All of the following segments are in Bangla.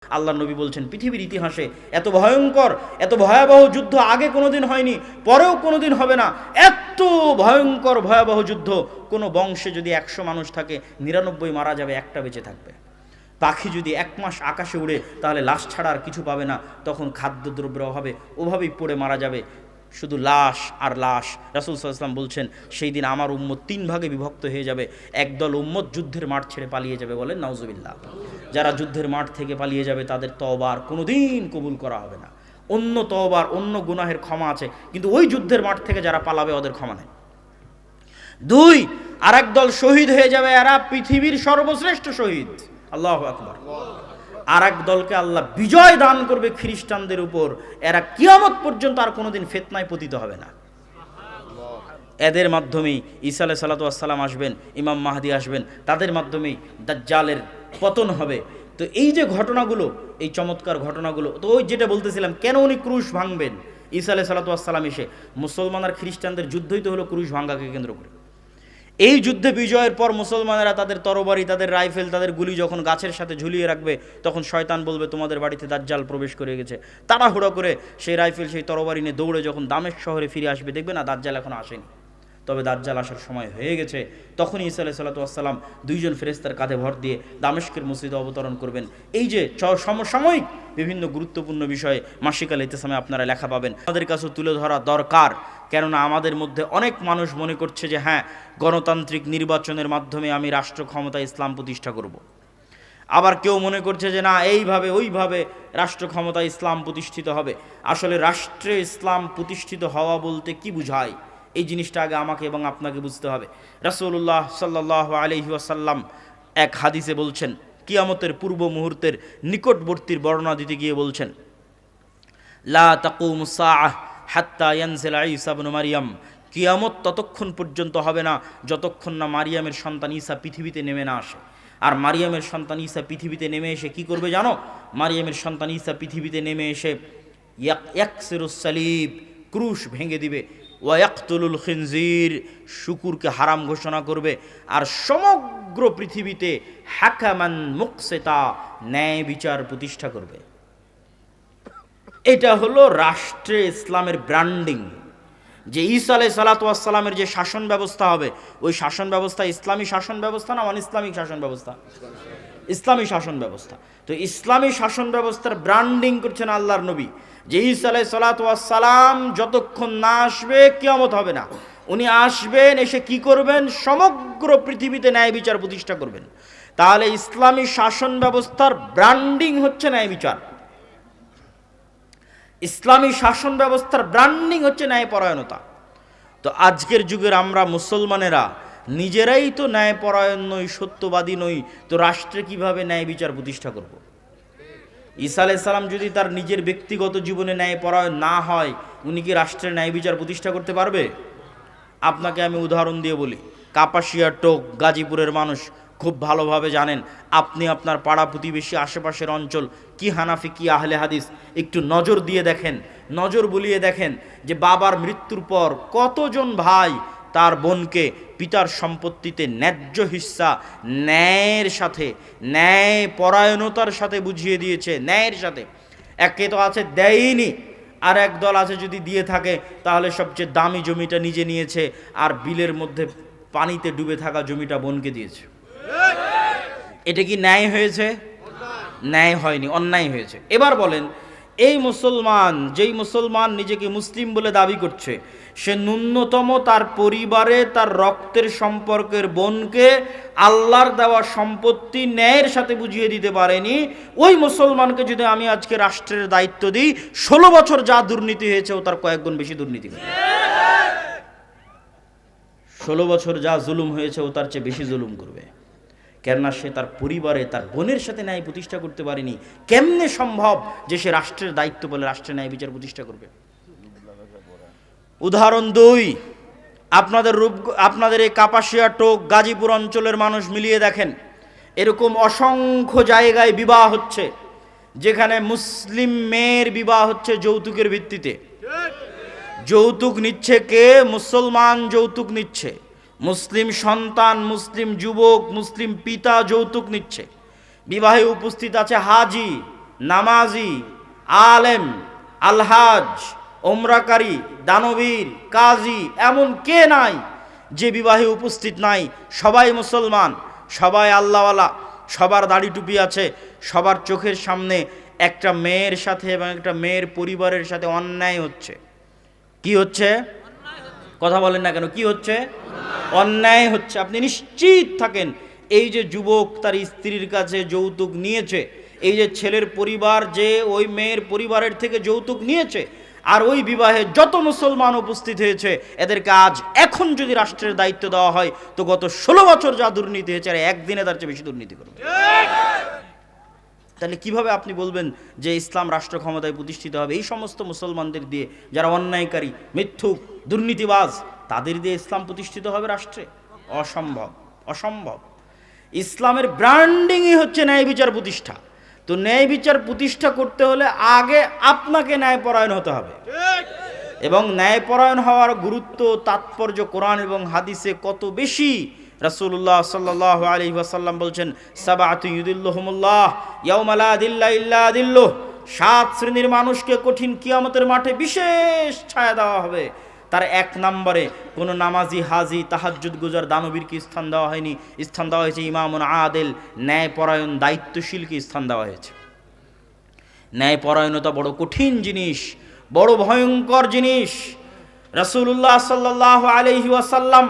আল্লাহ নবী বলছেন পৃথিবীর ইতিহাসে এত ভয়ঙ্কর এত ভয়াবহ যুদ্ধ আগে কোনোদিন হয়নি, পরেও কোনোদিন হবে না। এত ভয়ঙ্কর ভয়াবহ যুদ্ধ, কোনো বংশে যদি 100 মানুষ থাকে 99 মারা যাবে, একটা বেঁচে থাকবে। পাখি যদি 1 মাস আকাশে উড়ে তাহলে লাশ ছাড়া আর কিছু পাবে না, তখন খাদ্যদ্রব্যের অভাবে ওভাবেই পড়ে মারা যাবে, শুধু লাশ আর লাশ। রাসূল সাল্লাল্লাহু আলাইহি ওয়াসাল্লাম বলছেন সেই দিন আমার উম্মত 3 ভাগে বিভক্ত হয়ে যাবে। একদল উম্মত যুদ্ধের মাঠ ছেড়ে পালিয়ে যাবে, বলেন নাউজুবিল্লাহ। যারা যুদ্ধের মাঠ থেকে পালিয়ে যাবে তাদের তওবার কোনোদিন কবুল করা হবে না। অন্য তওবার, অন্য গুনাহের ক্ষমা আছে, কিন্তু ওই যুদ্ধের মাঠ থেকে যারা পালাবে ওদের ক্ষমা নেই। 2, আরেক দল শহীদ হয়ে যাবে, এরা পৃথিবীর সর্বশ্রেষ্ঠ শহীদ, আল্লাহু আকবার। আর এক দলকে আল্লাহ বিজয় দান করবে খ্রিস্টানদের উপর, এরা কিয়ামত পর্যন্ত আর কোনোদিন ফিতনায় পতিত হবে না। এদের মাধ্যমেই ঈসা আলাইহিস সালাতু ওয়াস সালাম আসবেন, ইমাম মাহদি আসবেন, তাদের মাধ্যমেই দাজ্জালের পতন হবে। তো এই যে ঘটনাগুলো, এই চমৎকার ঘটনাগুলো, তো ওই যেটা বলতেছিলাম, কেন উনি ক্রুশ ভাঙবেন? ঈসা আলাইহিস সালাতু ওয়াস সালাম এসে, মুসলমান আর খ্রিস্টানদের যুদ্ধই তো হলো ক্রুশ ভাঙাকে কেন্দ্র করে। এই যুদ্ধে বিজয়ের পর মুসলমানেরা তাদের তরবারি, তাদের রাইফেল, তাদের গুলি যখন গাছের সাথে ঝুলিয়ে রাখবে, তখন শয়তান বলবে তোমাদের বাড়িতে দাজ্জাল প্রবেশ করে গেছে। তাড়াহুড়ো করে সেই রাইফেল, সেই তরবারি নিয়ে দৌড়ে যখন দামেস্ক শহরে ফিরে আসবে, দেখবে না দাজ্জাল এখন আসেনি, তবে দাজ্জাল আসার সময় হয়ে গেছে। তখনই ঈসা আলাইহিস সালাতু ওয়াস সালাম 2 জন ফেরেশতার কাঁধে ভর দিয়ে দামেস্কের মসজিদে অবতরণ করবেন। এই যে সমসাময়িক বিভিন্ন গুরুত্বপূর্ণ বিষয়ে মাসিক আল ইতিসামে আপনারা লেখা পাবেন, আমাদের কাছে তুলে ধরা দরকার। কেননা আমাদের মধ্যে অনেক মানুষ মনে করছে যে হ্যাঁ, গণতান্ত্রিক নির্বাচনের মাধ্যমে আমি রাষ্ট্র ক্ষমতা ইসলাম প্রতিষ্ঠা করব। আবার কেউ মনে করছে যে না, এইভাবে ওইভাবে রাষ্ট্র ক্ষমতা ইসলাম প্রতিষ্ঠিত হবে। আসলে রাষ্ট্রে ইসলাম প্রতিষ্ঠিত হওয়া বলতে কি বুঝায়, এই জিনিসটা আগে আমাকে এবং আপনাকে বুঝতে হবে। রাসূলুল্লাহ সাল্লাল্লাহু আলাইহি ওয়াসাল্লাম এক হাদিসে বলছেন, কিয়ামতের পূর্ব মুহূর্তের নিকটবর্তীর বর্ণনা দিতে গিয়ে বলছেন, লা তাকুমুস সাআহ হাত্তা ইয়ানজিলা ঈসা ইবনে মারইয়াম, কিয়ামত ততক্ষণ পর্যন্ত হবে না যতক্ষণ না মারিয়ামের সন্তান ঈসা পৃথিবীতে নেমে না আসে। আর মারিয়ামের সন্তান ঈসা পৃথিবীতে নেমে এসে কি করবে জানো? মারিয়ামের সন্তান ঈসা পৃথিবীতে নেমে এসে ইয়াকসিরুস সালিব, ক্রুশ ভেঙে দিবে, ওয়া ইয়াকতুলুল খিনজির, শুকুরকে হারাম ঘোষণা করবে, আর সমগ্র পৃথিবীতে হাকামান মুকসিতা, ন্যায় বিচার প্রতিষ্ঠা করবে। এটা হলো রাষ্ট্রে ইসলামের ব্র্যান্ডিং। যে ঈসা আলাইহিস সালাতু ওয়াস সালামের যে শাসন ব্যবস্থা হবে, ওই শাসন ব্যবস্থা ইসলামী শাসন ব্যবস্থা না অন ইসলামিক শাসন ব্যবস্থা? ইসলামী শাসন ব্যবস্থা। তো ইসলামী শাসন ব্যবস্থার ব্র্যান্ডিং করছেন আল্লাহর নবী, যে ঈসা আলাইহিস সালাতু ওয়াস সালাম যতক্ষণ না আসবে কিয়ামত হবে না। উনি আসবেন, এসে কি করবেন? সমগ্র পৃথিবীতে ন্যায় বিচার প্রতিষ্ঠা করবেন। তাহলে ইসলামী শাসন ব্যবস্থার ব্র্যান্ডিং হচ্ছে ন্যায় বিচার। ইসলামী শাসন ব্যবস্থার ব্র্যান্ডিং হচ্ছে ন্যায়পরায়ণতা। তো আজকের যুগের আমরা মুসলমানেরা নিজেরাই তো ন্যায়পরায়ণ নই, সত্যবাদী নই, তো রাষ্ট্রে কিভাবে ন্যায় বিচার প্রতিষ্ঠা করব? ঈসা আলাইহিস সালাম যদি তার নিজের ব্যক্তিগত জীবনে ন্যায়পরায়ণ না হয়, উনি কি রাষ্ট্রের ন্যায় বিচার প্রতিষ্ঠা করতে পারবে? আপনাকে আমি উদাহরণ দিয়ে বলি, কাপাসিয়া টোক গাজীপুরের মানুষ খুব ভালোভাবে জানেন। আপনি আপনার পাড়া প্রতিবেশী আশেপাশের অঞ্চল কি হানাফি কি আহলে হাদিস, একটু নজর দিয়ে দেখেন, নজর বুলিয়ে দেখেন যে বাবার মৃত্যুর পর কতজন ভাই তার বোনকে পিতার সম্পত্তিতে ন্যায্য হিস্সা ন্যায়ের সাথে, ন্যায় পরায়ণতার সাথে বুঝিয়ে দিয়েছে, ন্যায়ের সাথে। একে তো আছে দেয়নি, আর এক দল আছে যদি দিয়ে থাকে তাহলে সবচেয়ে দামি জমিটা নিজে নিয়েছে, আর বিলের মধ্যে পানিতে ডুবে থাকা জমিটা বোনকে দিয়েছে। এটা কি ন্যায় হয়েছে? ন্যায় হয়নি, অন্যায় হয়েছে। এবার বলেন, এই মুসলমান, যেই মুসলমান নিজেকে মুসলিম বলে দাবি করছে, সে ন্যূনতম তার পরিবারে তার রক্তের সম্পর্কের বোনকে আল্লাহর দেওয়া সম্পত্তি ন্যায়ের সাথে বুঝিয়ে দিতে পারেনি। ওই মুসলমানকে যদি আমি আজকে রাষ্ট্রের দায়িত্ব দিই, 16 বছর যা দুর্নীতি হয়েছে ও তার কয়েক গুণ বেশি দুর্নীতি হবে। 16 বছর যা জুলুম হয়েছে ও তার চেয়ে বেশি জুলুম করবে, কেননা সে তার পরিবারে তার বোনের সাথে ন্যায় প্রতিষ্ঠা করতে পারেনি। কেমনে সম্ভব যে সে রাষ্ট্রের দায়িত্ব বলে রাষ্ট্রের ন্যায় বিচার প্রতিষ্ঠা করবে? উদাহরণ 2, আপনাদের এই কাপাসিয়া টোক গাজীপুর অঞ্চলের মানুষ মিলিয়ে দেখেন, এরকম অসংখ্য জায়গায় বিবাহ হচ্ছে যেখানে মুসলিম মেয়ের বিবাহ হচ্ছে যৌতুকের ভিত্তিতে। যৌতুক নিচ্ছে কে? মুসলমান যৌতুক নিচ্ছে, মুসলিম সন্তান, মুসলিম যুবক, মুসলিম পিতা যৌতুক নিচ্ছে। বিবাহে উপস্থিত আছে হাজি, নামাজি, আলেম, আলহাজ, ওমরাকারী, দানবীর, কাজী এমন কে নাই যে বিবাহে উপস্থিত নাই? সবাই মুসলমান, সবাই আল্লাহওয়ালা, সবার দাড়ি টুপি আছে, সবার চোখের সামনে একটা মেয়ের সাথে এবং একটা মেয়ের পরিবারের সাথে অন্যায় হচ্ছে। কি হচ্ছে? কথা বলেন না কেন? কি হচ্ছে? অন্যায় হচ্ছে। আপনি নিশ্চিত থাকেন, এই যে যুবক তার স্ত্রীর কাছে যৌতুক নিয়েছে, এই যে ছেলের পরিবার যে ওই মেয়ের পরিবারের থেকে যৌতুক নিয়েছে, আর ওই বিবাহে যত মুসলমান উপস্থিত হয়েছে, এদেরকে আজ এখন যদি রাষ্ট্রের দায়িত্ব দেওয়া হয়, তো গত 16 বছর যা দুর্নীতি হয়েছে, আর একদিনে তার চেয়ে বেশি দুর্নীতি করবে। তাহলে কিভাবে আপনি বলবেন যে ইসলাম রাষ্ট্র ক্ষমতায় প্রতিষ্ঠিত হবে? এই সমস্ত মুসলমানদের দিয়ে, যারা অন্যায়কারী, মিথ্যুক, দুর্নীতিবাজ, তাদের দিয়ে ইসলাম প্রতিষ্ঠিত হবে রাষ্ট্রে? অসম্ভব, অসম্ভব। ইসলামের ব্র্যান্ডিংই হচ্ছে ন্যায় বিচার প্রতিষ্ঠা। তো ন্যায় বিচার প্রতিষ্ঠা করতে হলে আগে আপনাকে ন্যায়পরায়ণ হতে হবে, এবং ন্যায়পরায়ণ হওয়ার গুরুত্ব, তাৎপর্য কোরআন এবং হাদিসে কত বেশি। রাসূলুল্লাহ সাল্লাল্লাহু আলাইহি ওয়াসাল্লাম বলছেন, সাবআতু ইউদিল্লুহুমুল্লাহ ইয়াওমা লা দিল্লা ইল্লা দিল্লুহ, 7 শ্রেণীর মানুষকে কঠিন কিয়ামতের মাঠে বিশেষ ছায়া দেওয়া হবে। তার 1 নম্বরে কোনো নামাজি, হাজি, তাহাজ্জুদ গুজার দানবীরকে স্থান দেওয়া হয়নি, স্থান দেওয়া হয়েছে ইমামুন আদেল, ন্যায়পরায়ণ, দায়িত্বশীলকে স্থান দেওয়া হয়েছে। ন্যায়পরায়ণতা বড় কঠিন জিনিস, বড় ভয়ঙ্কর জিনিস। রাসূলুল্লাহ সাল্লাল্লাহু আলাইহি ওয়াসাল্লাম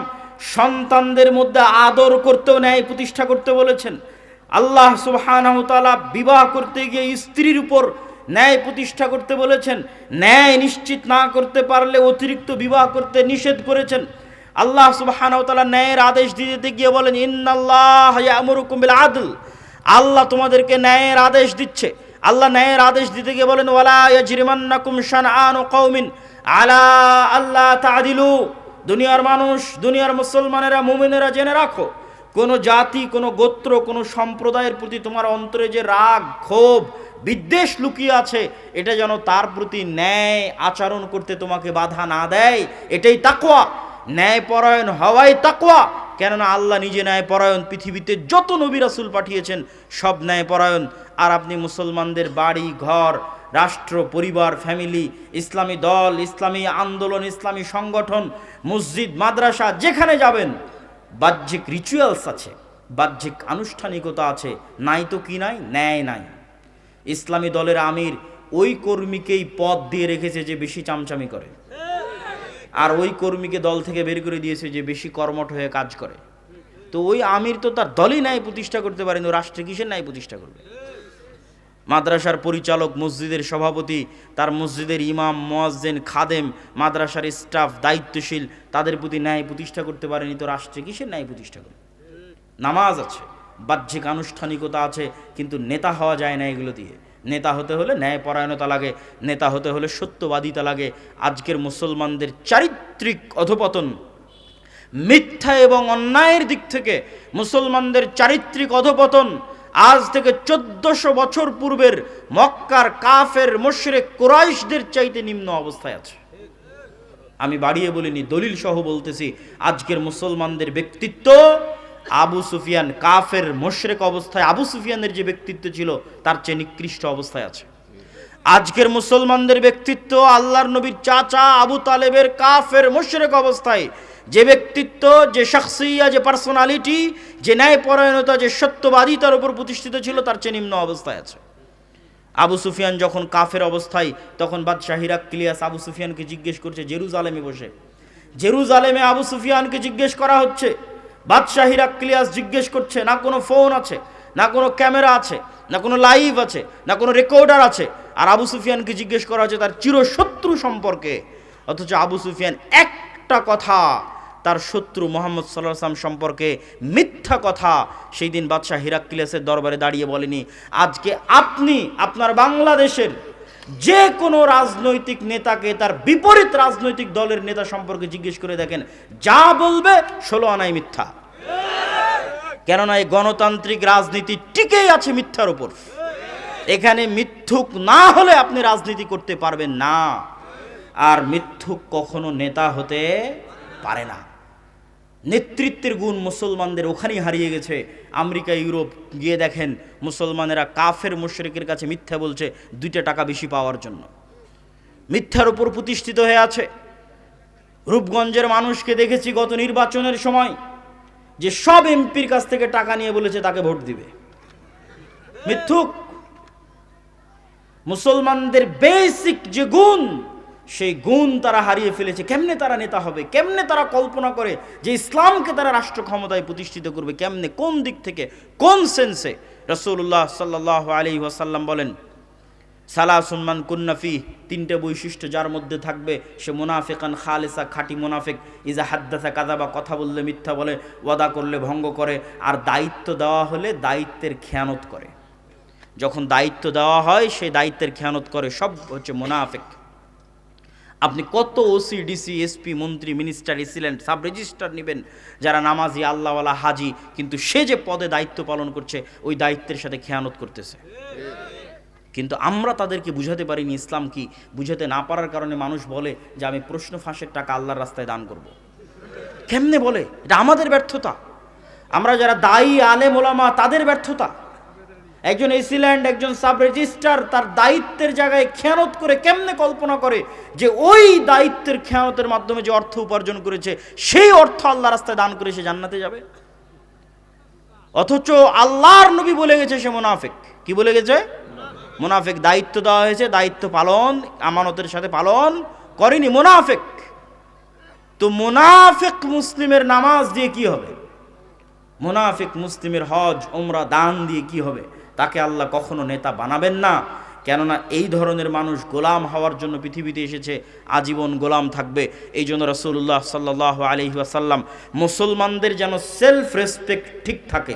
সন্তানদের মধ্যে আদর করতেও ন্যায় প্রতিষ্ঠা করতে বলেছেন। আল্লাহ সুবহানাহু ওয়া তাআলা বিবাহ করতে গিয়ে স্ত্রীর উপর ন্যায় প্রতিষ্ঠা করতে বলেছেন। ন্যায় নিশ্চিত না করতে পারলে অতিরিক্ত বিবাহ করতে নিষেধ করেছেন। আল্লাহ সুবহানাহু ওয়া তাআলা ন্যায়ের আদেশ দিতে গিয়ে বলেন, ইন্নাল্লাহ ইয়ামুরুকুম বিল আদল, আল্লাহ তোমাদেরকে ন্যায়ের আদেশ দিচ্ছে। আল্লাহ ন্যায়ের আদেশ দিতে গিয়ে বলেন, ওয়ালা ইয়াজরিমান্নাকুম শানআনু কওমিন আলা আল্লা তা'দিলু, দুনিয়ার মানুষ, দুনিয়ার মুসলমানেরা, মুমিনেরা জেনে রাখো, কোনো জাতি, কোনো গোত্র, কোনো সম্প্রদায়ের প্রতি তোমার অন্তরে যে রাগ, ক্ষোভ, বিদ্বেষ লুকিয়ে আছে, এটা যেন তার প্রতি ন্যায় আচরণ করতে তোমাকে বাধা না দেয়। এটাই তাকওয়া, ন্যায়পরায়ণ হওয়াই তাকওয়া। কেননা আল্লাহ নিজে ন্যায়পরায়ণ, পৃথিবীতে যত নবী রাসূল পাঠিয়েছেন সব ন্যায়পরায়ণ। আর আপনি মুসলমানদের বাড়ি ঘর, রাষ্ট্র, পরিবার, ফ্যামিলি, ইসলামী দল, ইসলামী আন্দোলন, ইসলামী সংগঠন, মসজিদ, মাদ্রাসা, যেখানে যাবেন বাহ্যিক রিচুয়ালস আছে, বাহ্যিক আনুষ্ঠানিকতা আছে, নাই তো কি নাই? ন্যায় নাই। ইসলামী দলের আমির ওই কর্মীকেই পদ দিয়ে রেখেছে যে বেশি চামচামি করে, আর ওই কর্মীকে দল থেকে বের করে দিয়েছে যে বেশি কর্মঠ হয়ে কাজ করে। তো ওই আমির তো তার দলই ন্যায় প্রতিষ্ঠা করতে পারেন, ও রাষ্ট্রে কিসের ন্যায় প্রতিষ্ঠা করবে? মাদ্রাসার পরিচালক, মসজিদের সভাপতি, তার মসজিদের ইমাম, মুয়াজ্জিন, খাদেম, মাদ্রাসার স্টাফ, দায়িত্বশীল, তাদের প্রতি ন্যায় প্রতিষ্ঠা করতে পারেনি, তো রাষ্ট্রে কিসের ন্যায় প্রতিষ্ঠা করবে? নামাজ আছে, বাহ্যিক আনুষ্ঠানিকতা আছে, কিন্তু নেতা হওয়া যায় না এগুলো দিয়ে। নেতা হতে হলে ন্যায়পরায়ণতা লাগে, নেতা হতে হলে সত্যবাদিতা লাগে। আজকের মুসলমানদের চারিত্রিক অধপতন, মিথ্যা এবং অন্যায়ের দিক থেকে মুসলমানদের চারিত্রিক অধপতন আজ থেকে 1400 বছর পূর্বের মক্কার কাফের মুশরিক কুরাইশদের চাইতে নিম্ন অবস্থায় আছে। আমি বাড়িয়ে বলিনি, দলিল সহ বলতেছি, আজকের মুসলমানদের ব্যক্তিত্ব আবু সুফিয়ান, কাফের মুশরিক অবস্থায় আবু সুফিয়ানের যে ব্যক্তিত্ব ছিল তার চেয়ে নিকৃষ্ট অবস্থায় আছে। আজকের মুসলমানদের ব্যক্তিত্ব আল্লাহর নবীর চাচা আবু তালেবের কাফের মুশরিক অবস্থায় যে ব্যক্তিত্ব, যে শখসিয়া, যে পার্সোনালিটি, যে ন্যায়পরায়ণতা, যে সত্যবাদিতার উপর প্রতিষ্ঠিত ছিল তার চেয়ে নিম্ন অবস্থায় আছে। আবু সুফিয়ান যখন কাফের অবস্থায়, তখন বাদশাহ হিরাক্লিয়াস আবু সুফিয়ানকে জিজ্ঞেস করছে জেরুজালেমে বসে। জেরুজালেমে আবু সুফিয়ানকে জিজ্ঞেস করা হচ্ছে, বাদশাহ হিরাক্লিয়াস জিজ্ঞেস করছে, না কোনো ফোন আছে, না কোনো ক্যামেরা আছে, না কোনো লাইভ আছে, না কোনো রেকর্ডার আছে, আর আবু সুফিয়ানকে জিজ্ঞেস করা হচ্ছে তার চিরশত্রু সম্পর্কে। অথচ আবু সুফিয়ান একটা কথা তার শত্রু মুহাম্মদ সাল্লাল্লাহু আলাইহি ওয়াসাল্লাম সম্পর্কে মিথ্যা কথা সেই দিন বাদশাহ হিরাক্লিয়াসের দরবারে দাঁড়িয়ে বলেনি। আজকে আপনি আপনার বাংলাদেশের যে কোনো রাজনৈতিক নেতাকে তার বিপরীত রাজনৈতিক দলের নেতা সম্পর্কে জিজ্ঞেস করে দেখেন, যা বলবে 16 আনাই মিথ্যা। কেননা এই গণতান্ত্রিক রাজনীতি টিকেই আছে মিথ্যার উপর। এখানে মিথ্যুক না হলে আপনি রাজনীতি করতে পারবেন না, আর মিথ্যুক কখনো নেতা হতে পারে না। নেতৃত্বের গুণ মুসলমানদের ওখানেই হারিয়ে গেছে। আমেরিকা, ইউরোপ গিয়ে দেখেন মুসলমানেরা কাফের মুশরিকের কাছে মিথ্যা বলছে 2 টাকা বেশি পাওয়ার জন্য, মিথ্যার উপর প্রতিষ্ঠিত হয়ে আছে। রূপগঞ্জের মানুষকে দেখেছি গত নির্বাচনের সময় যে সব এমপির কাছ থেকে টাকা নিয়ে বলেছে তাকে ভোট দিবে। মিথ্যুক। মুসলমানদের বেসিক যে গুণ, সেই গুণ তারা হারিয়ে ফেলেছে। কেমনে তারা নেতা হবে, কেমনে তারা কল্পনা করে যে ইসলামকে তারা রাষ্ট্র ক্ষমতায় প্রতিষ্ঠিত করবে, কেমনে, কোন দিক থেকে, কোন সেন্সে? রাসূলুল্লাহ সাল্লাল্লাহু আলাইহি ওয়াসাল্লাম বলেন, সালাসুন মান কুন্না ফি, 3টে বৈশিষ্ট্য যার মধ্যে থাকবে সে মুনাফিকান খালিসা, খাঁটি মুনাফিক। ইজা হাদ্দাসা কাযাবা, কথা বললে মিথ্যা বলে, ওয়াদা করলে ভঙ্গ করে, আর দায়িত্ব দেওয়া হলে দায়িত্বের খেয়ানত করে। যখন দায়িত্ব দেওয়া হয় সেই দায়িত্বের খেয়ানত করে, সব হচ্ছে মুনাফিক। আপনি কত ওসি, ডিসি, এসপি, মন্ত্রী, মিনিস্টার, এসিলেন্ট, সাব রেজিস্ট্রার নেবেন যারা নামাজি, আল্লাহওয়ালা, হাজি, কিন্তু সে যে পদে দায়িত্ব পালন করছে ওই দায়িত্বের সাথে খেয়ানত করতেছে। কিন্তু আমরা তাদেরকে বুঝাতে পারিনি ইসলাম কি। বুঝাতে না পারার কারণে মানুষ বলে যে আমি প্রশ্ন ফাঁসের টাকা আল্লাহর রাস্তায় দান করব। কেমনে বলে? এটা আমাদের ব্যর্থতা। আমরা যারা দায়ী, আলেম, ওলামা, তাদের ব্যর্থতা। একজন এসিল্যান্ড, একজন সাব রেজিস্ট্রার তার দায়িত্বের জায়গায় খেয়ানত করে কেমনে কল্পনা করে যে ওই দায়িত্বের খেয়ানতের মাধ্যমে যে অর্থ উপার্জন করেছে সেই অর্থ আল্লাহ রাস্তায় দান করে সে জান্নাতে যাবে? অথচ আল্লাহর নবী বলে গেছে সে মুনাফিক। কি বলে গেছে? মুনাফিক। দায়িত্ব দেওয়া হয়েছে, দায়িত্ব পালন আমানতের সাথে পালন করেনি, মুনাফিক। তো মুনাফিক মুসলিমের নামাজ দিয়ে কি হবে? মুনাফিক মুসলিমের হজ, উমরা, দান দিয়ে কি হবে? তাকে আল্লাহ কখনো নেতা বানাবেন না। কেননা এই ধরনের মানুষ গোলাম হওয়ার জন্য পৃথিবীতে এসেছে, আজীবন গোলাম থাকবে। এই জন্য রাসূলুল্লাহ সাল্লাল্লাহু আলাইহি ওয়াসাল্লাম মুসলমানদের যেন সেলফ রেসপেক্ট ঠিক থাকে,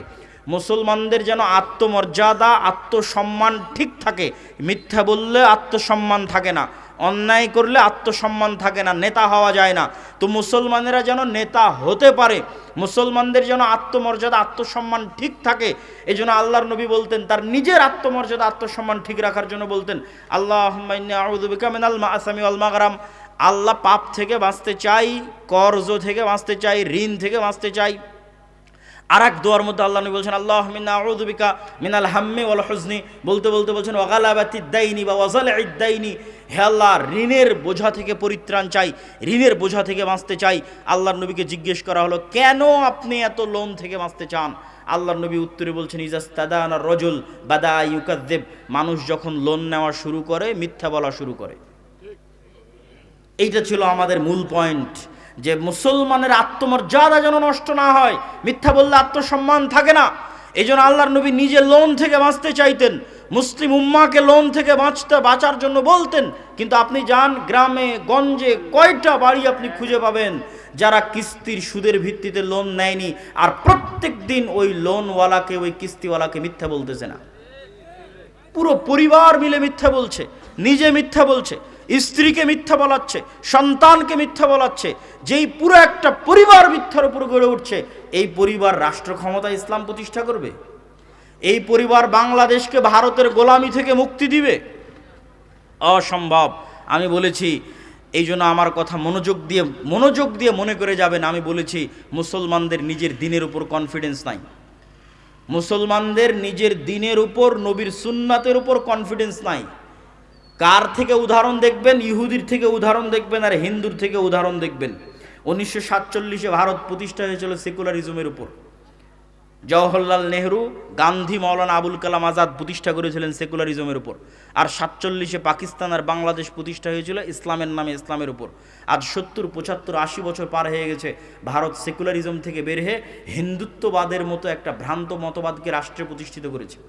মুসলমানদের যেন আত্মমর্যাদা, আত্মসম্মান ঠিক থাকে। মিথ্যা বললে আত্মসম্মান থাকে না, অন্যায় করলে আত্মসম্মান থাকে না, নেতা হওয়া যায় না। তো মুসলমানেরা যেন নেতা হতে পারে, মুসলমানদের যেন আত্মমর্যাদা, আত্মসম্মান ঠিক থাকে। এই জন্য আল্লাহর নবী বলতেন, তার নিজের আত্মমর্যাদা, আত্মসম্মান ঠিক রাখার জন্য বলতেন, আল্লাহুম্মা ইন্নী আউযু বিকা মিনাল মাআসামি ওয়াল মাগরাম। আল্লাহ, পাপ থেকে বাঁচতে চাই, কর্জ থেকে বাঁচতে চাই, ঋণ থেকে বাঁচতে চাই। আর এক দোয়ার মধ্যে আল্লাহ নবী বলছেন, আল্লাহুম্মা ইন্নী আউযু বিকা মিনাল হাম্মি ওয়াল হুজনি। বলতে বলতে বলছেন, ওয়া গালাবাতিদ দাইনি বা ওয়াজালিদ দাইনি। হে আল্লাহ, ঋণের বোঝা থেকে পরিত্রাণ চাই, ঋণের বোঝা থেকে বাঁচতে চাই। আল্লাহর নবীকে জিজ্ঞেস করা হলো, কেন আপনি এত লোন থেকে বাঁচতে চান? আল্লাহর নবী উত্তরে বলছেন, ইজাস্তাদানা রাজুল বাদা ইউকাযযিব। মানুষ যখন লোন নেওয়া শুরু করে মিথ্যা বলা শুরু করে। এইটা ছিল আমাদের মূল পয়েন্ট, যে মুসলমানের আত্মমর্যাদা যেন নষ্ট না হয়। মিথ্যা বললে আত্মসম্মান থাকে না। এই জন্য আল্লাহর নবী নিজে লোন থেকে বাঁচতে চাইতেন, মুসলিম উম্মাকে লোন থেকে বাঁচার জন্য বলতেন। কিন্তু আপনি যান গ্রামে গঞ্জে, কয়টা বাড়ি আপনি খুঁজে পাবেন যারা কিস্তির সুদের ভিত্তিতে লোন নেয়নি, আর প্রত্যেক দিন ওই লোনওয়ালাকে, ওই কিস্তিওয়ালাকে মিথ্যা বলতেছে না। পুরো পরিবার মিলে মিথ্যা বলছে, নিজে মিথ্যা বলছে, স্ত্রীকে মিথ্যা বলাচ্ছে, সন্তানকে মিথ্যা বলাচ্ছে। যেই পুরো একটা পরিবার মিথ্যার উপর গড়ে উঠছে, এই পরিবার রাষ্ট্র ক্ষমতা ইসলাম প্রতিষ্ঠা করবে? এই পরিবার বাংলাদেশকে ভারতের গোলামি থেকে মুক্তি দিবে? অসম্ভব। আমি বলেছি, এই জন্য আমার কথা মনোযোগ দিয়ে মনে করে যাবেন। আমি বলেছি, মুসলমানদের নিজের দিনের উপর কনফিডেন্স নাই, মুসলমানদের নিজের দিনের উপর, নবীর সুন্নাতের উপর কনফিডেন্স নাই। কার থেকে উদাহরণ দেখবেন? ইহুদির থেকে উদাহরণ দেখবেন, আর হিন্দুর থেকে উদাহরণ দেখবেন। 1947-এ ভারত প্রতিষ্ঠা হয়েছিল সেকুলারিজমের উপর। জওহরলাল নেহরু, গান্ধী, মাওলানা আবুল কালাম আজাদ প্রতিষ্ঠা করেছিলেন সেকুলারিজমের উপর। আর 47-এ পাকিস্তান আর বাংলাদেশ প্রতিষ্ঠা হয়েছিল ইসলামের নামে, ইসলামের উপর। আজ 70, 75, 80 বছর পার হয়ে গেছে, ভারত সেকুলারিজম থেকে বের হয়ে হিন্দুত্ববাদের মতো একটা ভ্রান্ত মতবাদকে রাষ্ট্রে প্রতিষ্ঠিত করেছে।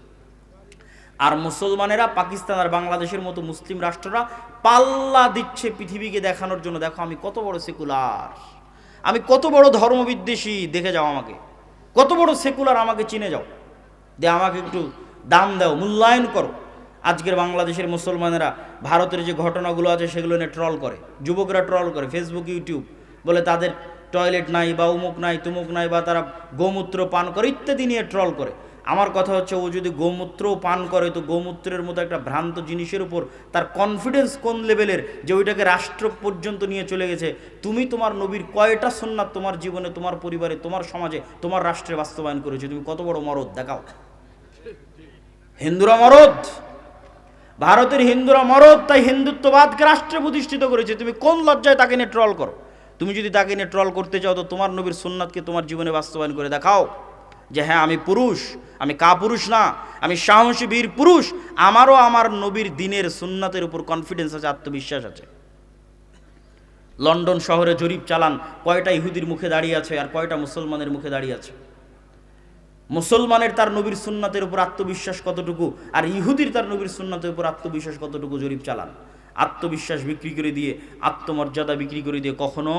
আর মুসলমানেরা পাকিস্তান আর বাংলাদেশের মতো মুসলিম রাষ্ট্ররা পাল্লা দিচ্ছে পৃথিবীকে দেখানোর জন্য, দেখো আমি কত বড় সেকুলার, আমি কত বড় ধর্মবিদ্বেষী, দেখে যাও আমাকে, কত বড় সেকুলার, আমাকে চিনে যাও, আমাকে একটু দাম দাও, মূল্যায়ন করো। আজকের বাংলাদেশের মুসলমানেরা ভারতের যে ঘটনাগুলো আছে সেগুলো নিয়ে ট্রল করে, যুবকরা ট্রল করে ফেসবুক, ইউটিউব, বলে তাদের টয়লেট নাই, বা উমুক নাই, তুমুক নাই, বা তারা গোমূত্র পান করে ইত্যাদি নিয়ে ট্রল করে। আমার কথা হচ্ছে, ও যদি গোমূত্রও পান করে তো গোমূত্রের মতো একটা ভ্রান্ত জিনিসের উপর তার কনফিডেন্স কোন লেভেলের যে ওইটাকে রাষ্ট্র পর্যন্ত নিয়ে চলে গেছে। তুমি তোমার নবীর কয়টা সুন্নাত তোমার জীবনে, তোমার পরিবারে, তোমার সমাজে, তোমার রাষ্ট্রে বাস্তবায়ন করেছো? তুমি কত বড় মরদ দেখাও। হিন্দুরা মরদ, ভারতের হিন্দুরা মরদ, তাই হিন্দুত্ববাদকে রাষ্ট্রে প্রতিষ্ঠিত করেছে। তুমি কোন লজ্জায় তাকে নিয়ে ট্রল করো? তুমি যদি তাকে নিয়ে ট্রল করতে চাও তো তোমার নবীর সুন্নাতকে তোমার জীবনে বাস্তবায়ন করে দেখাও, যে হ্যাঁ আমি পুরুষ, আমি কাপুরুষ না, আমি সাহসী বীর পুরুষ, আমারও আমার নবীর দিনের সুন্নাতের উপর কনফিডেন্স আছে, আত্মবিশ্বাস আছে। লন্ডন শহরে জরিপ চালান, কয়টা ইহুদির মুখে দাঁড়িয়ে আছে আর কয়টা মুসলমানের মুখে দাঁড়িয়ে আছে। মুসলমানের তার নবীর সুন্নাতের উপর আত্মবিশ্বাস কতটুকু, আর ইহুদির তার নবীর সুন্নাতের উপর আত্মবিশ্বাস কতটুকু, জরিপ চালান। আত্মবিশ্বাস বিক্রি করে দিয়ে, আত্মমর্যাদা বিক্রি করে দিয়ে কখনো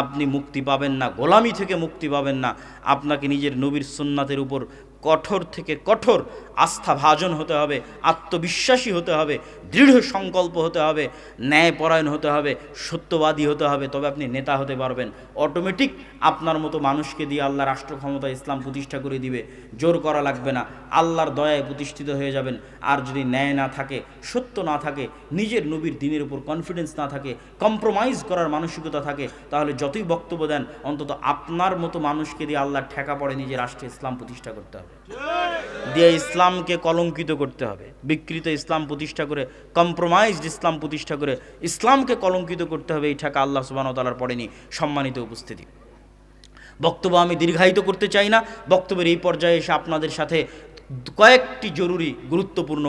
আপনি মুক্তি পাবেন না, গোলামি থেকে মুক্তি পাবেন না। আপনাকে নিজের নবীর সুন্নাতের উপর কঠোর থেকে কঠোর আস্থাভাজন হতে হবে, আত্মবিশ্বাসী হতে হবে, দৃঢ় সংকল্প হতে হবে, ন্যায়পরায়ণ হতে হবে, সত্যবাদী হতে হবে, তবে আপনি নেতা হতে পারবেন। অটোমেটিক আপনার মতো মানুষকে দিয়ে আল্লাহ রাষ্ট্র ক্ষমতা ইসলাম প্রতিষ্ঠা করে দিবে, জোর করা লাগবে না, আল্লাহর দয়ায় প্রতিষ্ঠিত হয়ে যাবেন। আর যদি ন্যায় না থাকে, সত্য না থাকে, নিজের নবীর দিনের উপর কনফিডেন্স না থাকে, কম্প্রোমাইজ করার মানসিকতা থাকে, তাহলে যতই বক্তব্য দেন অন্তত আপনার মতো মানুষকে দিয়ে আল্লাহর ঠেকা পড়ে নিজের রাষ্ট্রে ইসলাম প্রতিষ্ঠা করতে হবে, দিয়ে ইসলামকে কলঙ্কিত করতে হবে। বিকৃত ইসলাম প্রতিষ্ঠা করে, কম্প্রোমাইজড ইসলাম প্রতিষ্ঠা করে ইসলামকে কলঙ্কিত করতে হবে, এই ঠেকা আল্লাহ সুবহানাহু ওয়া তাআলার পড়েনি। সম্মানিত উপস্থিতি, বক্তব্য আমি দীর্ঘায়িত করতে চাই না। বক্তব্যের এই পর্যায়ে এসে আপনাদের সাথে কয়েকটি জরুরি গুরুত্বপূর্ণ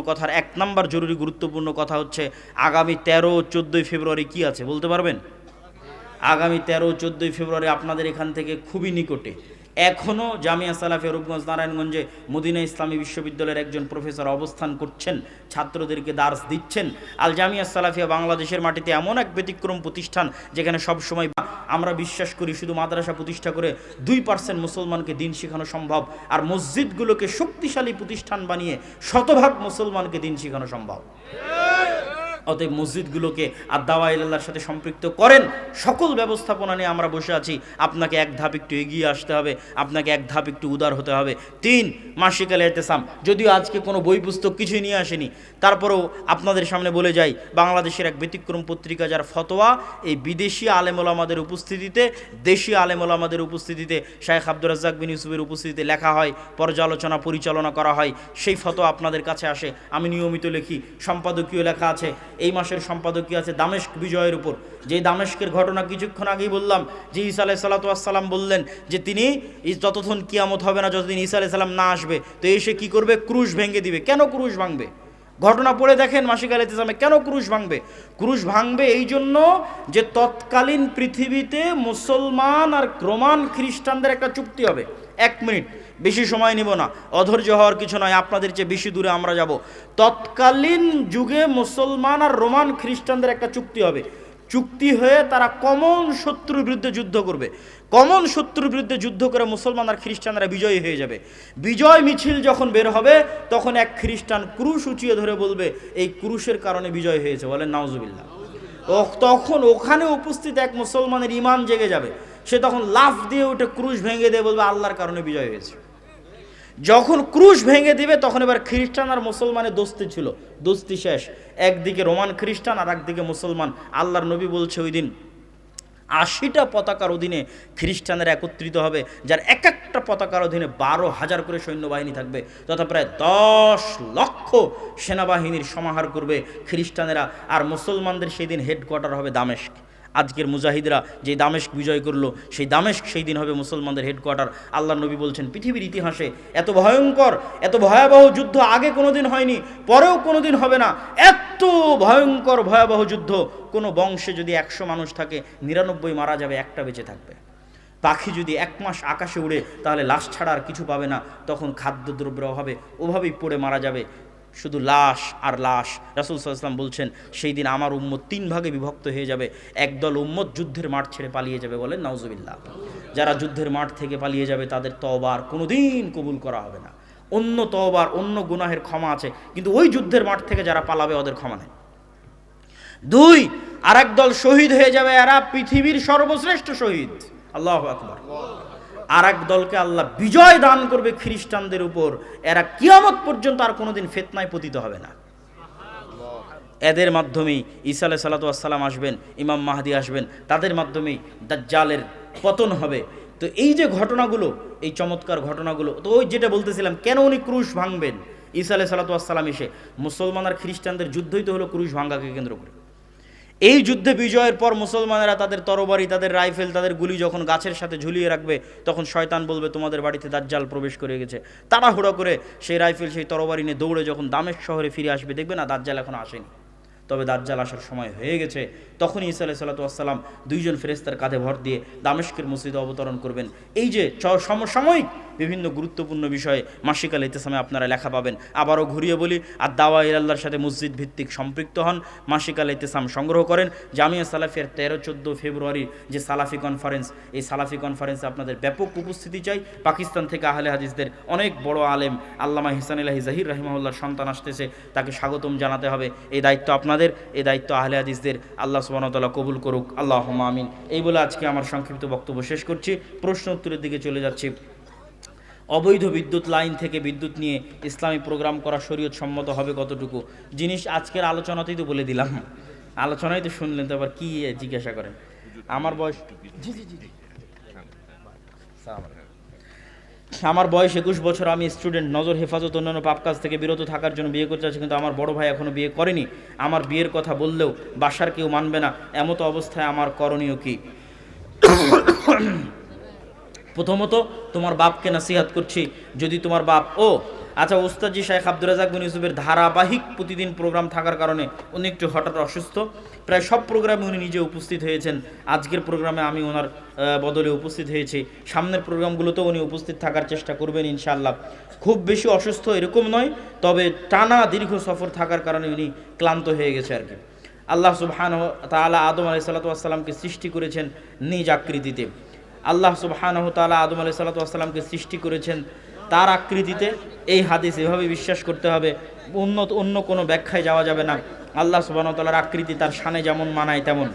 কথার 1 নম্বর জরুরি গুরুত্বপূর্ণ কথা হচ্ছে, আগামী 13-14 ফেব্রুয়ারি কি আছে বলতে পারবেন? আগামী 13-14 ফেব্রুয়ারি আপনাদের এখান থেকে খুবই নিকটে এখনও জামিয়া সালাফিয়া রূপগঞ্জ নারায়ণগঞ্জে মদিনা ইসলামী বিশ্ববিদ্যালয়ের একজন প্রফেসর অবস্থান করছেন, ছাত্রদেরকে দার্স দিচ্ছেন। আল জামিয়া সালাফিয়া বাংলাদেশের মাটিতে এমন এক ব্যতিক্রম প্রতিষ্ঠান যেখানে সবসময় আমরা বিশ্বাস করি শুধু মাদ্রাসা প্রতিষ্ঠা করে 2% মুসলমানকে দিন শেখানো সম্ভব, আর মসজিদগুলোকে শক্তিশালী প্রতিষ্ঠান বানিয়ে শতভাগ মুসলমানকে দিন শেখানো সম্ভব। অতএব মসজিদগুলোকে আর দাওয়া ইলাল্লাহর সাথে সম্পৃক্ত করেন। সকল ব্যবস্থাপনা নিয়ে আমরা বসে আছি। আপনাকে এক ধাপ একটু এগিয়ে আসতে হবে, আপনাকে এক ধাপ একটু উদার হতে হবে। 3 মাসিক আল ইতিসাম, যদিও আজকে কোনো বই পুস্তক কিছুই নিয়ে আসেনি, তারপরেও আপনাদের সামনে বলে যাই, বাংলাদেশের এক ব্যতিক্রম পত্রিকা যার ফতোয়া এই বিদেশি আলেম ওলামাদের উপস্থিতিতে, দেশি আলেম ওলামাদের উপস্থিতিতে, শায়েখ আব্দুর রাজ্জাক বিন ইউসুফের উপস্থিতিতে লেখা হয়, পর্যালোচনা পরিচালনা করা হয়, সেই ফতোয়া আপনাদের কাছে আসে। আমি নিয়মিত লিখি, সম্পাদকীয় লেখা আছে। এই মাসের সম্পাদকীয় আছে দামেস্ক বিজয়ের উপর, যে দামেস্কের ঘটনা কিছুক্ষণ আগেই বললাম, যে ঈসা আলাইহিস সালাতু ওয়াস সালাম বললেন যে তিনি যতক্ষণ কিয়ামত হবে না, যতদিন ঈসা আলাইহিস সালাম না আসবে, তো এসে কি করবে? ক্রুশ ভেঙে দিবে। কেন ক্রুশ ভাঙবে? ঘটনা পড়ে দেখেন মাসিক আল ইতিসামে, কেন ক্রুশ ভাঙবে? ক্রুশ ভাঙবে এই জন্য যে তৎকালীন পৃথিবীতে মুসলমান আর রোমান খ্রিস্টানদের একটা চুক্তি হবে। 1 মিনিট, বেশি সময় নিব না, অধৈর্য হওয়ার কিছু নয়, আপনাদের চেয়ে বেশি দূরে আমরা যাব। তৎকালীন যুগে মুসলমান আর রোমান খ্রিস্টানদের একটা চুক্তি হবে। চুক্তি হয়ে তারা কমন শত্রুর বিরুদ্ধে যুদ্ধ করবে। কমন শত্রুর বিরুদ্ধে যুদ্ধ করে মুসলমান আর খ্রিস্টানরা বিজয়ী হয়ে যাবে। বিজয় মিছিল যখন বের হবে, তখন এক খ্রিস্টান ক্রুশ উঁচিয়ে ধরে বলবে এই ক্রুশের কারণে বিজয় হয়েছে, বলেন নাউজুবিল্লাহ। তখন ওখানে উপস্থিত এক মুসলমানের ঈমান জেগে যাবে, সে তখন লাফ দিয়ে উঠে ক্রুশ ভেঙে দিয়ে বলবে আল্লাহর কারণে বিজয় হয়েছে। যখন ক্রুশ ভেঙে দিবে তখন এবার খ্রিস্টান আর মুসলমানের দোস্তি ছিল, দোস্তি শেষ। একদিকে রোমান খ্রিস্টান আর একদিকে মুসলমান। আল্লাহর নবী বলছে ওই দিন 80টা পতাকার অধীনে খ্রিস্টানেরা একত্রিত হবে, যার এক একটা পতাকার অধীনে 12,000 করে সৈন্যবাহিনী থাকবে, তথা প্রায় 10 লক্ষ সেনাবাহিনীর সমাহার করবে খ্রিস্টানেরা। আর মুসলমানদের সেই দিন হেডকোয়ার্টার হবে দামেস্ক। আজকের মুজাহিদরা যে দামেস্ক বিজয় করলো, সেই দামেস্ক সেই দিন হবে মুসলমানদের হেডকোয়ার্টার। আল্লাহ নবী বলছেন পৃথিবীর ইতিহাসে এত ভয়ঙ্কর, এত ভয়াবহ যুদ্ধ আগে কোনোদিন হয়নি, পরেও কোনোদিন হবে না। এত ভয়ঙ্কর ভয়াবহ যুদ্ধ, কোনো বংশে যদি 100 মানুষ থাকে 99 মারা যাবে, একটা বেঁচে থাকবে। পাখি যদি 1 মাস আকাশে উড়ে তাহলে লাশ ছাড়া আর কিছু পাবে না, তখন খাদ্যদ্রব্যের অভাবে ওভাবেই পড়ে মারা যাবে, শুধু লাশ আর লাশ। রাসূল সাল্লাল্লাহু আলাইহি ওয়াসাল্লাম বলছেন সেই দিন আমার উম্মত 3 ভাগে বিভক্ত হয়ে যাবে। একদল উম্মত যুদ্ধের মাঠ ছেড়ে পালিয়ে যাবে, বলেন নাউজুবিল্লাহ। যারা যুদ্ধের মাঠ থেকে পালিয়ে যাবে তাদের তওবা আর কোনোদিন কবুল করা হবে না। অন্য তওবার, অন্য গুনাহের ক্ষমা আছে, কিন্তু ওই যুদ্ধের মাঠ থেকে যারা পালাবে ওদের ক্ষমা নেই। 2, আরেক দল শহীদ হয়ে যাবে, এরা পৃথিবীর সর্বশ্রেষ্ঠ শহীদ। আল্লাহু আকবার। আর এক দলকে আল্লাহ বিজয় দান করবে খ্রিস্টানদের উপর, এরা কিয়ামত পর্যন্ত আর কোনোদিন ফিতনায় পতিত হবে না। এদের মাধ্যমেই ঈসা আলাইহিস সালাতু ওয়াস সালাম আসবেন, ইমাম মাহদি আসবেন, তাদের মাধ্যমেই দাজ্জালের পতন হবে। তো এই যে ঘটনাগুলো, এই চমৎকার ঘটনাগুলো, তো ওই যেটা বলতেছিলাম, কেন উনি ক্রুশ ভাঙবেন? ঈসা আলাইহিস সালাতু ওয়াস সালাম এসে, মুসলমান আর খ্রিস্টানদের যুদ্ধই তো হলো ক্রুশ ভাঙ্গাকে কেন্দ্র করে। এই যুদ্ধে বিজয়ের পর মুসলমানেরা তাদের তরবারি, তাদের রাইফেল, তাদের গুলি যখন গাছের সাথে ঝুলিয়ে রাখবে, তখন শয়তান বলবে তোমাদের বাড়িতে দাজ্জাল প্রবেশ করে গেছে। তাড়াহুড়ো করে সেই রাইফেল, সেই তরবারি নিয়ে দৌড়ে যখন দামেস্ক শহরে ফিরে আসবে, দেখবে না দাজ্জাল এখন আসেনি, তবে দাজ্জাল আসার সময় হয়ে গেছে। তখনই ঈসা আলাইহিস সালাতু ওয়াস সালাম দুইজন ফেরেশতার কাঁধে ভর দিয়ে দামেস্কের মসজিদে অবতরণ করবেন। এই যে সমসাময়িক বিভিন্ন গুরুত্বপূর্ণ বিষয়ে মাসিক আল ইতিসামে আপনারা লেখা পাবেন। আবারও ঘুরিয়ে বলি, আর দাওয়া ইলাল্লাহর সাথে মসজিদ ভিত্তিক সম্পৃক্ত হন, মাসিক আল ইতিসাম সংগ্রহ করেন। জামিয়া সালাফিয়ার 13-14 ফেব্রুয়ারি যে সালাফি কনফারেন্স, এই সালাফি কনফারেন্সে আপনাদের ব্যাপক উপস্থিতি চাই। পাকিস্তান থেকে আহলে হাদিসদের অনেক বড় আলেম আল্লামা হিসানুল্লাহ জাহির রাহিমাহুল্লাহর সন্তান আসতেছে, তাকে স্বাগতম জানাতে হবে। এই দায়িত্ব আপনাদের, এই দায়িত্ব আহলে হাদিসদের। আল্লাহ সুবহানাহু ওয়া তাআলা কবুল করুক, আল্লাহুম্মা আমিন। এই বলে আজকে আমার সংক্ষিপ্ত বক্তব্য শেষ করছি। প্রশ্ন উত্তরের দিকে চলে যাচ্ছি। অবৈধ বিদ্যুৎ লাইন থেকে বিদ্যুৎ নিয়ে ইসলামী প্রোগ্রাম করা শরীয়ত সম্মত হবে কতটুকু? জিনিস আজকের আলোচনাতেই তো বলে দিলাম, আলোচনায় তো শুনলেন, তো আবার কি জিজ্ঞাসা করেন? আমার বয়স আমার বয়স 21 বছর, আমি স্টুডেন্ট, নজর হেফাজত অন্যান্য পাপ কাজ থেকে বিরত থাকার জন্য বিয়ে করতে চাচ্ছি, কিন্তু আমার বড় ভাই এখনও বিয়ে করেনি। আমার বিয়ের কথা বললেও বাসার কেউ মানবে না, এমতো অবস্থায় আমার করণীয় কি? প্রথমত তোমার বাপকে নসিহত করছি, যদি তোমার বাপ আচ্ছা, ওস্তাদজি শেখ আব্দুর রাজ্জাক বিন ইউসুফের ধারাবাহিক প্রতিদিন প্রোগ্রাম থাকার কারণে উনি একটু হঠাৎ অসুস্থ। প্রায় সব প্রোগ্রামে উনি নিজে উপস্থিত হয়েছেন। আজকের প্রোগ্রামে আমি ওনার বদলে উপস্থিত হয়েছি। সামনের প্রোগ্রামগুলোতেও উনি উপস্থিত থাকার চেষ্টা করবেন ইনশাআল্লাহ। খুব বেশি অসুস্থ এরকম নয়, তবে টানা দীর্ঘ সফর থাকার কারণে উনি ক্লান্ত হয়ে গেছে আর কি। আল্লাহ সুবহানাহু ওয়া তাআলা আদম আলাইহিস সালাতু ওয়াস সালামকে সৃষ্টি করেছেন নিজ আকৃতিতে। আল্লাহ সুবহানাহু ওয়া তাআলা আদম আলাইহিস সালাতু ওয়াস সালামকে সৃষ্টি করেছেন তার আকৃতিতে। এই হাদিস এভাবে বিশ্বাস করতে হবে, অন্য কোনো ব্যাখ্যায় যাওয়া যাবে না। আল্লাহ সুবহানাহু ওয়া তাআলার আকৃতি তার শানে যেমন মানায় তেমন।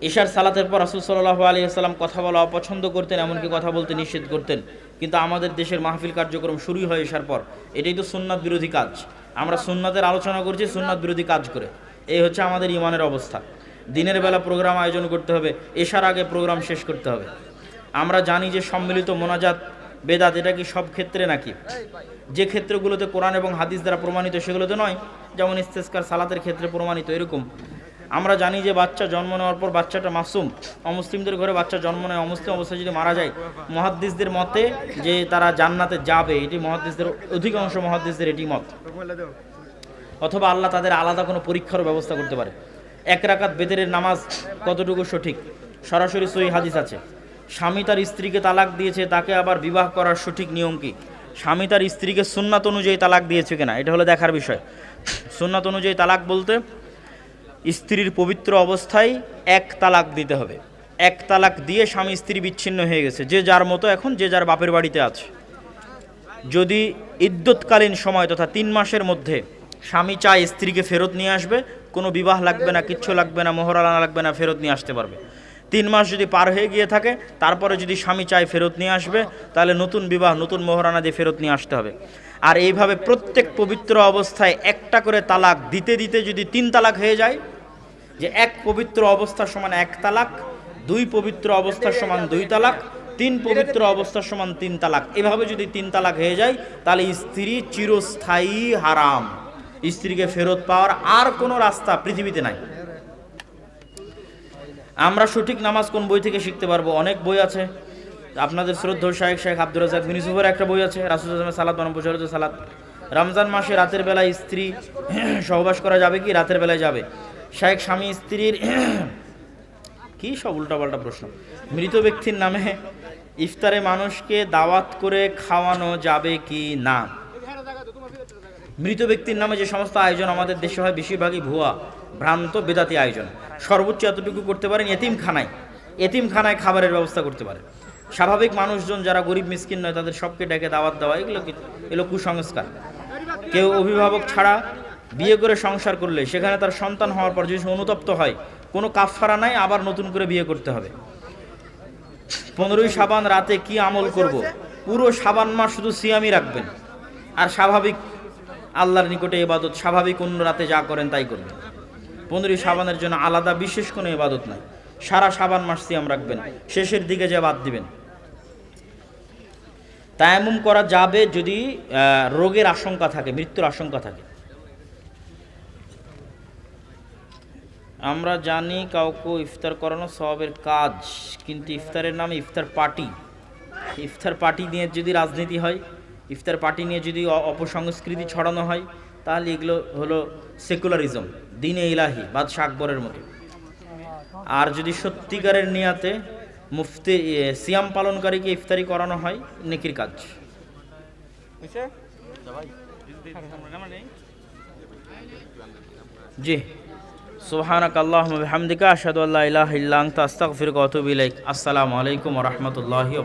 ঈশার সালাতের পর রাসূল সাল্লাল্লাহু আলাইহি ওয়াসাল্লাম কথা বলা অপছন্দ করতেন, এমনকি কথা বলতে নিষেধ করতেন। কিন্তু আমাদের দেশের মাহফিল কার্যক্রম শুরুই হয় ঈশার পর। এটাই তো সুন্নাত বিরোধী কাজ। আমরা সুন্নাতের আলোচনা করছি সুন্নাত বিরোধী কাজ করে। এই হচ্ছে আমাদের ইমানের অবস্থা। দিনের বেলা প্রোগ্রাম আয়োজন করতে হবে, এশার আগে প্রোগ্রাম শেষ করতে হবে। আমরা জানি যে সম্মিলিত মোনাজাত বেদাত, এটা কি সব ক্ষেত্রে নাকি? যে ক্ষেত্রগুলোতে কোরআন এবং হাদিস দ্বারা প্রমাণিত সেগুলোতে নয়, যেমন ইস্তেসকার সালাতের ক্ষেত্রে প্রমাণিত এরকম। আমরা জানি যে বাচ্চা জন্ম নেওয়ার পর বাচ্চাটা মাসুম। অমুসলিমদের ঘরে বাচ্চা জন্ম নেয়, অমুসলিম অবস্থায় যদি মারা যায়, মুহাদ্দিসদের মতে যে তারা জান্নাতে যাবে, এটি মুহাদ্দিসদের, অধিকাংশ মুহাদ্দিসদের এটি মত। অথবা আল্লাহ তাদের আলাদা কোনো পরীক্ষারও ব্যবস্থা করতে পারে। 1 রাকাত বেতেরের নামাজ কতটুকু সঠিক? সরাসরি সহিহ হাদিস আছে। স্বামী তার স্ত্রীকে তালাক দিয়েছে, তাকে আবার বিবাহ করার সঠিক নিয়ম কি? স্বামী তার স্ত্রীকে সুন্নাত অনুযায়ী তালাক দিয়েছে কিনা, এটা হলো দেখার বিষয়। সুন্নাত অনুযায়ী তালাক বলতে স্ত্রীর পবিত্র অবস্থায় 1 তালাক দিতে হবে। 1 তালাক দিয়ে স্বামী স্ত্রী বিচ্ছিন্ন হয়ে গেছে, যে যার মতো এখন যে যার বাপের বাড়িতে আছে। যদি ইদ্যৎকালীন সময় তথা 3 মাসের মধ্যে স্বামী চায় স্ত্রীকে ফেরত নিয়ে আসবে, কোনো বিবাহ লাগবে না, কিচ্ছু লাগবে না, মোহর আনা লাগবে না, ফেরত নিয়ে আসতে পারবে। 3 মাস যদি পার হয়ে গিয়ে থাকে, তারপরে যদি স্বামী চায় ফেরত নিয়ে আসবে, তাহলে নতুন বিবাহ, নতুন মোহরানা দিয়ে ফেরত নিয়ে আসতে হবে। আর এইভাবে প্রত্যেক পবিত্র অবস্থায় 1টা করে তালাক দিতে দিতে যদি 3 তালাক হয়ে যায়, যে 1 পবিত্র অবস্থার সমান 1 তালাক, 2 পবিত্র অবস্থার সমান 2 তালাক, 3 পবিত্র অবস্থার সমান 3 তালাক, এভাবে যদি 3 তালাক হয়ে যায়, তাহলে স্ত্রী চিরস্থায়ী হারাম। স্ত্রীকে ফেরত পাওয়ার আর কোনো রাস্তা পৃথিবীতে নাই। আমরা সঠিক নামাজ কোন বই থেকে শিখতে পারবো? অনেক বই আছে। আপনাদের শ্রদ্ধেয় শাইখ শেখ আব্দুর রাজ্জাক বিন ইউসুফের একটা বই আছে, রাসূল সাল্লাল্লাহু আলাইহি ওয়াসাল্লাম সালাত প্রচলিত সালাত। রমজান মাসে রাতের বেলায় স্ত্রী সহবাস করা যাবে কি? রাতের বেলায় যাবে। শাইখ স্বামী স্ত্রীর কি সব উল্টাপাল্টা প্রশ্ন। মৃত ব্যক্তির নামে ইফতারে মানুষকে দাওয়াত করে খাওয়ানো যাবে কি না? মৃত ব্যক্তির নামে যে সমস্ত আয়োজন আমাদের দেশে হয়, বেশিরভাগই ভুয়া, ভ্রান্ত, বেদাতি আয়োজন। সর্বোচ্চ এতটুকু করতে পারেন, এতিমখানায় খাবারের ব্যবস্থা করতে পারে। স্বাভাবিক মানুষজন যারা গরিব মিসকিন নয়, তাদের সবকে ডেকে দাওয়াত দেওয়া, এগুলো কুসংস্কার। কেউ অভিভাবক ছাড়া বিয়ে করে সংসার করলে সেখানে তার সন্তান হওয়ার পর যদি অনুতপ্ত হয়, কোনো কাফফারা নাই, আবার নতুন করে বিয়ে করতে হবে। 15ই শাবান রাতে কি আমল করব? পুরো শাবান মাস শুধু সিয়ামই রাখবেন, আর স্বাভাবিক আল্লাহর নিকটে ইবাদত, স্বাভাবিক অন্য রাতে যা করেন তাই করবেন। 15ই শাবানের জন্য আলাদা বিশেষ কোনো ইবাদত নাই, সারা শাবান মাস সিয়াম রাখবেন, শেষের দিকে যে বাদ দিবেন। তায়াম্মুম করা যাবে যদি রোগের আশঙ্কা থাকে, মৃত্যুর আশঙ্কা থাকে। আমরা জানি কাউকে ইফতার করানো সওয়াবের কাজ, কিন্তু ইফতারের নামে ইফতার পার্টি, ইফতার পার্টি নিয়ে যদি রাজনীতি হয়, ইফতার পার্টি নিয়ে যদি অপসংস্কৃতি ছড়ানো হয়, তাহলে এগুলো হলো সেকুলারিজম, দ্বীনে ইলাহি, বাদশা আকবরের মতো। আর যদি সত্যিকারের নিয়াতে মুফতি সিয়াম পালনকারীকে ইফতারি করানো হয়, নেকির কাজ। জি, সুবহানাকা আল্লাহুম্মা বিহামদিকা আশহাদু আল্লা ইলাহা ইল্লা আনতা আস্তাগফিরুকা ওয়া আতুবু ইলাইক। আসসালামু আলাইকুম ওয়া রাহমাতুল্লাহি ওয়া বারাকাতুহু।